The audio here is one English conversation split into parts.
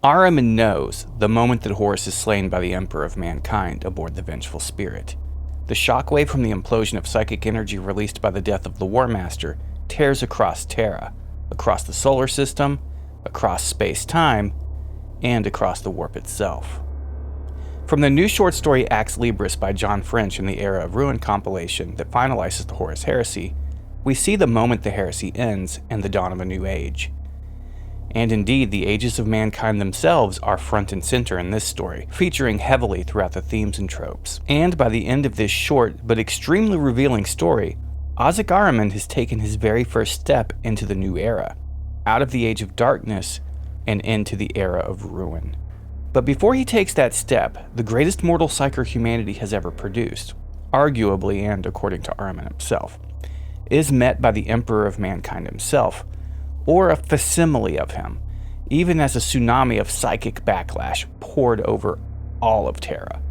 Ahriman knows the moment that Horus is slain by the Emperor of Mankind aboard the Vengeful Spirit. The shockwave from the implosion of psychic energy released by the death of the Warmaster tears across Terra, across the solar system, across space-time, and across the warp itself. From the new short story AxLibris by John French in the Era of Ruin compilation that finalizes the Horus Heresy, we see the moment the heresy ends and the dawn of a new age. And indeed, the ages of mankind themselves are front and center in this story, featuring heavily throughout the themes and tropes. And by the end of this short but extremely revealing story, Azhek Ahriman has taken his very first step into the new era, out of the Age of Darkness and into the Era of Ruin. But before he takes that step, the greatest mortal psycher humanity has ever produced, arguably and according to Ahriman himself, is met by the Emperor of Mankind himself, or a facsimile of him, even as a tsunami of psychic backlash poured over all of Terra.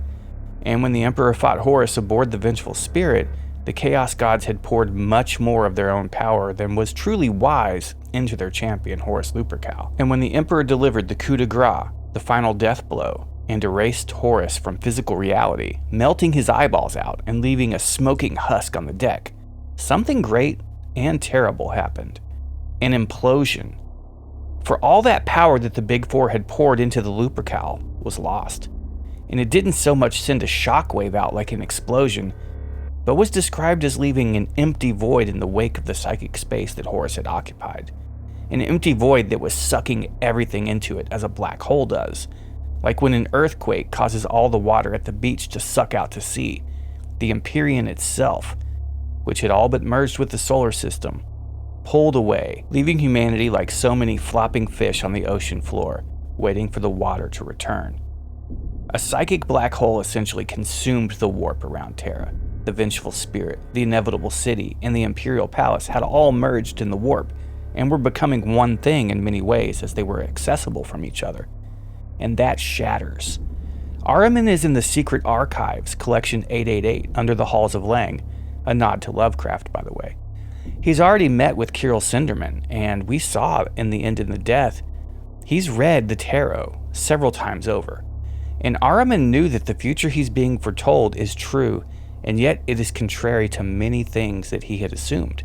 And when the Emperor fought Horus aboard the Vengeful Spirit, the Chaos Gods had poured much more of their own power than was truly wise into their champion, Horus Lupercal. And when the Emperor delivered the coup de grace, the final death blow, and erased Horus from physical reality, melting his eyeballs out and leaving a smoking husk on the deck, something great and terrible happened. An implosion. For all that power that the Big Four had poured into the Lupercal was lost. And it didn't so much send a shockwave out like an explosion, but was described as leaving an empty void in the wake of the psychic space that Horus had occupied. An empty void that was sucking everything into it as a black hole does. Like when an earthquake causes all the water at the beach to suck out to sea, the Empyrean itself, which had all but merged with the solar system, pulled away, leaving humanity like so many flopping fish on the ocean floor, waiting for the water to return. A psychic black hole essentially consumed the warp around Terra. The Vengeful Spirit, the Inevitable City, and the Imperial Palace had all merged in the warp, and were becoming one thing in many ways as they were accessible from each other. And that shatters. Ahriman is in the Secret Archives, Collection 888, under the Halls of Lang, a nod to Lovecraft, by the way. He's already met with Kirill Sinderman, and we saw in The End and the Death, he's read the tarot several times over. And Ahriman knew that the future he's being foretold is true, and yet it is contrary to many things that he had assumed.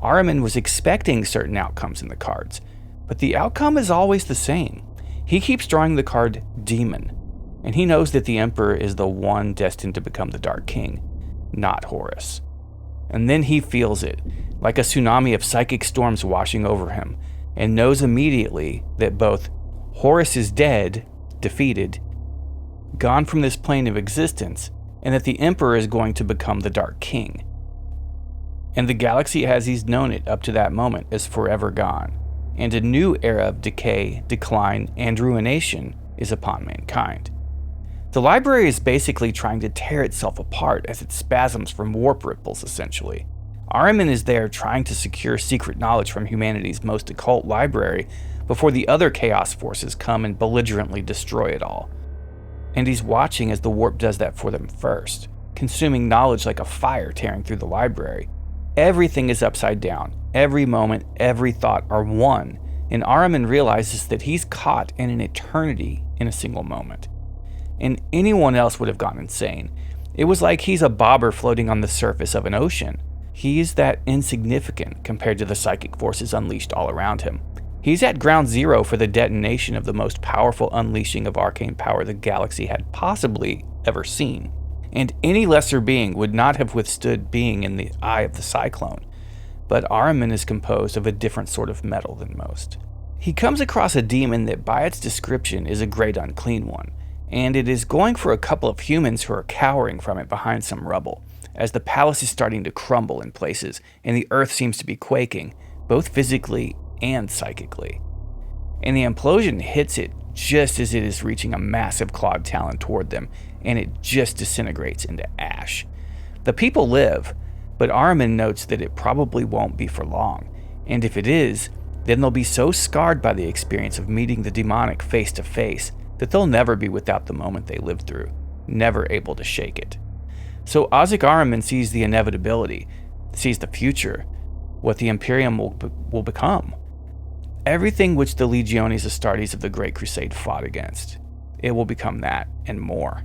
Ahriman was expecting certain outcomes in the cards, but the outcome is always the same. He keeps drawing the card Demon, and he knows that the Emperor is the one destined to become the Dark King, not Horus. And then he feels it, like a tsunami of psychic storms washing over him, and knows immediately that both Horus is dead, defeated, gone from this plane of existence, and that the Emperor is going to become the Dark King. And the galaxy as he's known it up to that moment is forever gone, and a new era of decay, decline, and ruination is upon mankind. The library is basically trying to tear itself apart as it spasms from warp ripples, essentially. Ahriman is there trying to secure secret knowledge from humanity's most occult library before the other chaos forces come and belligerently destroy it all. And he's watching as the warp does that for them first, consuming knowledge like a fire tearing through the library. Everything is upside down. Every moment, every thought are one, and Ahriman realizes that he's caught in an eternity in a single moment. And anyone else would have gone insane. It was like he's a bobber floating on the surface of an ocean. He is that insignificant compared to the psychic forces unleashed all around him. He's at ground zero for the detonation of the most powerful unleashing of arcane power the galaxy had possibly ever seen. And any lesser being would not have withstood being in the eye of the cyclone. But Ahriman is composed of a different sort of metal than most. He comes across a demon that by its description is a great unclean one, and it is going for a couple of humans who are cowering from it behind some rubble, as the palace is starting to crumble in places and the earth seems to be quaking, both physically and psychically. And the implosion hits it just as it is reaching a massive clawed talon toward them, and it just disintegrates into ash. The people live, but Ahriman notes that it probably won't be for long, and if it is, then they'll be so scarred by the experience of meeting the demonic face to face that they'll never be without the moment they lived through, never able to shake it. So Azhek Ahriman sees the inevitability, sees the future, what the Imperium will become. Everything which the Legiones Astartes of the Great Crusade fought against. It will become that, and more.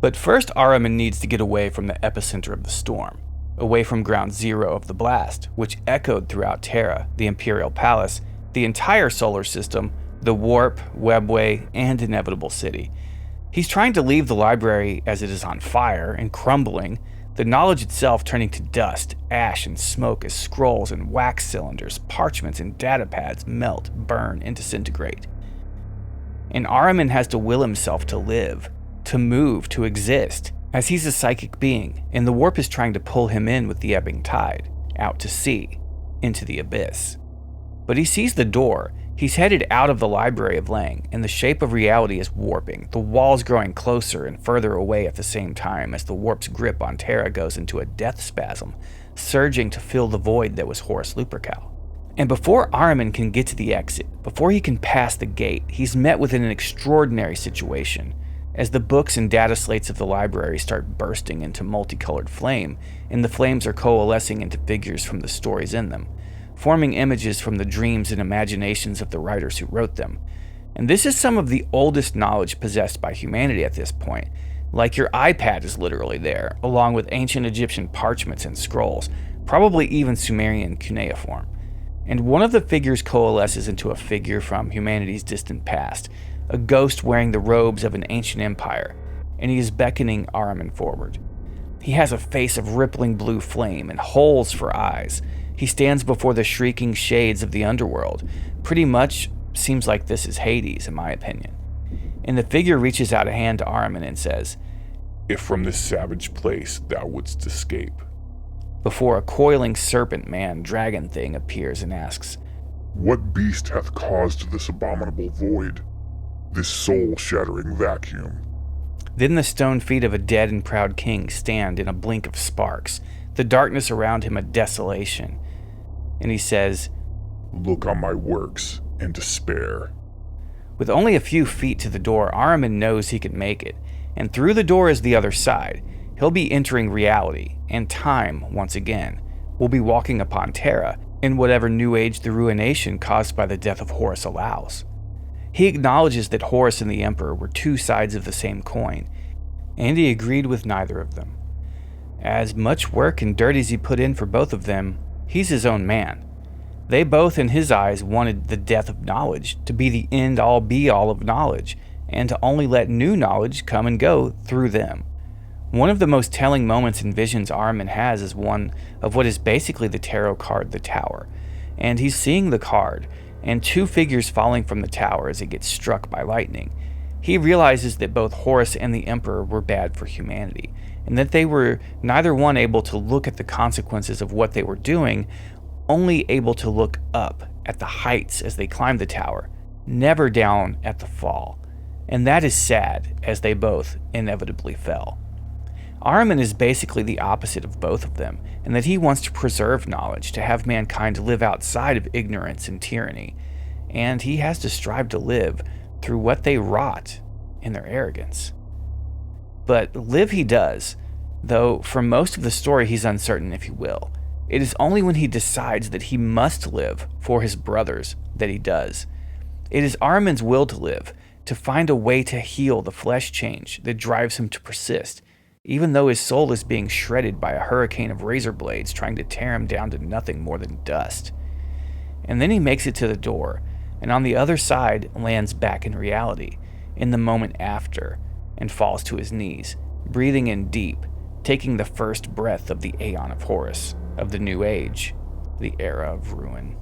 But first, Ahriman needs to get away from the epicenter of the storm, away from ground zero of the blast, which echoed throughout Terra, the Imperial Palace, the entire solar system, the warp, webway, and inevitable city. He's trying to leave the library as it is on fire and crumbling, the knowledge itself turning to dust, ash, and smoke as scrolls and wax cylinders, parchments, and data pads melt, burn, and disintegrate. And Ahriman has to will himself to live, to move, to exist, as he's a psychic being, and the warp is trying to pull him in with the ebbing tide, out to sea, into the abyss. But he sees the door. He's headed out of the Library of Lang, and the shape of reality is warping, the walls growing closer and further away at the same time as the warp's grip on Terra goes into a death spasm, surging to fill the void that was Horus Lupercal. And before Ahriman can get to the exit, before he can pass the gate, he's met with an extraordinary situation. As the books and data slates of the library start bursting into multicolored flame, and the flames are coalescing into figures from the stories in them, forming images from the dreams and imaginations of the writers who wrote them. And this is some of the oldest knowledge possessed by humanity at this point. Like your iPad is literally there, along with ancient Egyptian parchments and scrolls, probably even Sumerian cuneiform. And one of the figures coalesces into a figure from humanity's distant past, a ghost wearing the robes of an ancient empire, and he is beckoning Ahriman forward. He has a face of rippling blue flame and holes for eyes. He stands before the shrieking shades of the underworld. Pretty much seems like this is Hades, in my opinion. And the figure reaches out a hand to Ahriman and says, "If from this savage place thou wouldst escape." Before a coiling serpent man dragon thing appears and asks, "What beast hath caused this abominable void, this soul-shattering vacuum?" Then the stone feet of a dead and proud king stand in a blink of sparks, the darkness around him a desolation. And he says, "Look on my works and despair." With only a few feet to the door, Ahriman knows he can make it, and through the door is the other side. He'll be entering reality, and time, once again, will be walking upon Terra, in whatever new age the ruination caused by the death of Horus allows. He acknowledges that Horus and the Emperor were two sides of the same coin, and he agreed with neither of them. As much work and dirt as he put in for both of them, he's his own man. They both, in his eyes, wanted the death of knowledge to be the end-all be-all of knowledge, and to only let new knowledge come and go through them. One of the most telling moments and visions Ahriman has is one of what is basically the tarot card, the Tower. And he's seeing the card, and two figures falling from the tower as it gets struck by lightning. He realizes that both Horus and the Emperor were bad for humanity, and that they were neither one able to look at the consequences of what they were doing, only able to look up at the heights as they climbed the tower, never down at the fall. And that is sad, as they both inevitably fell. Ahriman is basically the opposite of both of them, in that he wants to preserve knowledge, to have mankind live outside of ignorance and tyranny, and he has to strive to live through what they wrought in their arrogance. But live he does, though for most of the story he's uncertain if he will. It is only when he decides that he must live for his brothers that he does. It is Ahriman's will to live, to find a way to heal the flesh change that drives him to persist, even though his soul is being shredded by a hurricane of razor blades trying to tear him down to nothing more than dust. And then he makes it to the door, and on the other side lands back in reality, in the moment after, and falls to his knees, breathing in deep, taking the first breath of the Aeon of Horus, of the New Age, the era of ruin.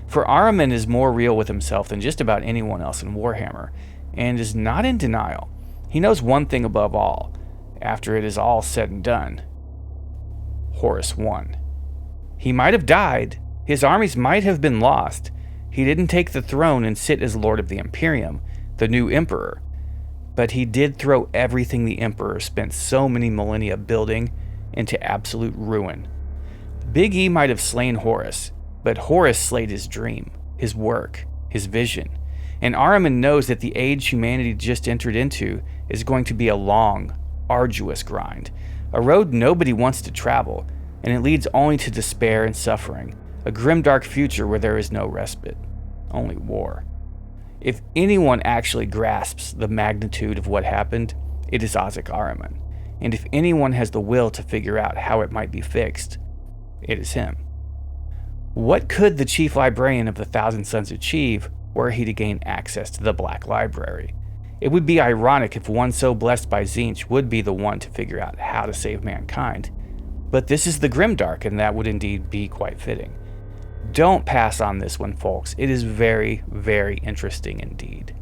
For Ahriman is more real with himself than just about anyone else in Warhammer, and is not in denial. He knows one thing above all, after it is all said and done. Horus won. He might have died, his armies might have been lost, he didn't take the throne and sit as Lord of the Imperium, the new Emperor, but he did throw everything the Emperor spent so many millennia building into absolute ruin. Big E might have slain Horus, but Horus slayed his dream, his work, his vision. And Ahriman knows that the age humanity just entered into is going to be a long, arduous grind, a road nobody wants to travel, and it leads only to despair and suffering, A grimdark future where there is no respite, only war. If anyone actually grasps the magnitude of what happened, it is Azhek Ahriman. And if anyone has the will to figure out how it might be fixed, it is him. What could the chief librarian of the Thousand Sons achieve were he to gain access to the Black Library? It would be ironic if one so blessed by Tzeentch would be the one to figure out how to save mankind. But this is the Grimdark, and that would indeed be quite fitting. Don't pass on this one, folks. It is very, very interesting indeed.